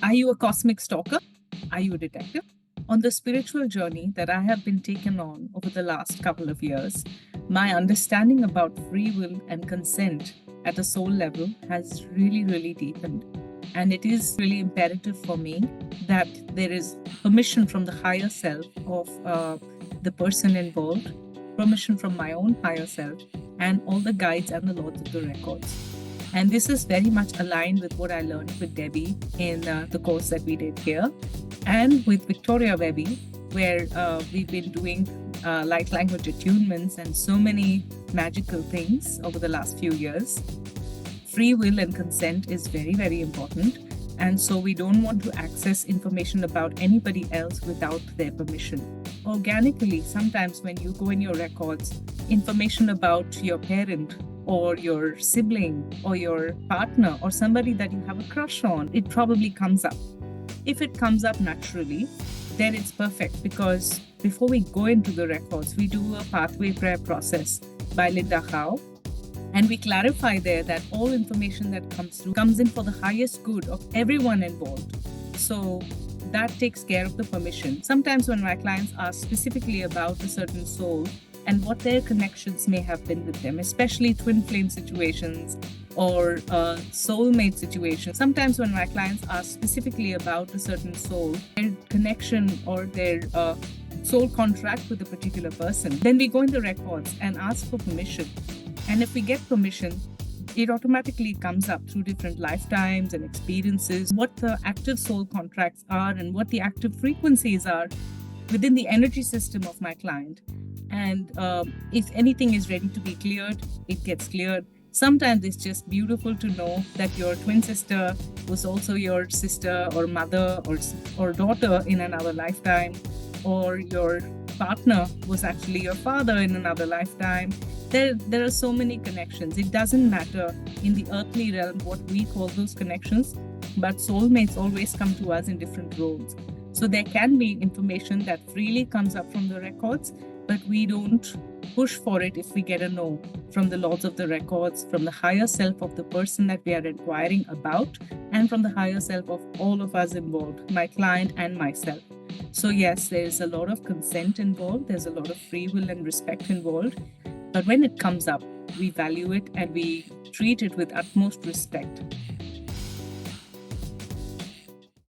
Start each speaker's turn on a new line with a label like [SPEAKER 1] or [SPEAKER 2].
[SPEAKER 1] Are you a cosmic stalker? Are you a detective? On the spiritual journey that I have been taken on over the last couple of years, my understanding about free will and consent at a soul level has really deepened. And it is really imperative for me that there is permission from the higher self of the person involved, permission from my own higher self, and all the guides and the lords of the records. And this is very much aligned with what I learned with Debbie in the course that we did here, and with Victoria Webby, where we've been doing light language attunements and so many magical things over the last few years. Free will and consent is very important. And so we don't want to access information about anybody else without their permission. Organically, sometimes when you go in your records, information about your parent or your sibling or your partner or somebody that you have a crush on, it probably comes up. If it comes up naturally, then it's perfect, because before we go into the records, we do a pathway prayer process by Linda Howe. And we clarify there that all information that comes through comes in for the highest good of everyone involved. So that takes care of the permission. Sometimes when my clients ask specifically about a certain soul and what their connections may have been with them, especially twin flame situations or soulmate situations. Sometimes when my clients ask specifically about a certain soul, their connection or their soul contract with a particular person, then we go in the records and ask for permission. And if we get permission, it automatically comes up through different lifetimes and experiences, what the active soul contracts are and what the active frequencies are within the energy system of my client. And if anything is ready to be cleared, it gets cleared. Sometimes it's just beautiful to know that your twin sister was also your sister or mother or daughter in another lifetime, or your partner was actually your father in another lifetime. There are so many connections. It doesn't matter in the earthly realm what we call those connections, but soulmates always come to us in different roles. So there can be information that freely comes up from the records, but we don't push for it if we get a no from the lords of the records, from the higher self of the person that we are inquiring about, and from the higher self of all of us involved, my client and myself. So yes, there's a lot of consent involved. There's a lot of free will and respect involved. But when it comes up, we value it and we treat it with utmost respect.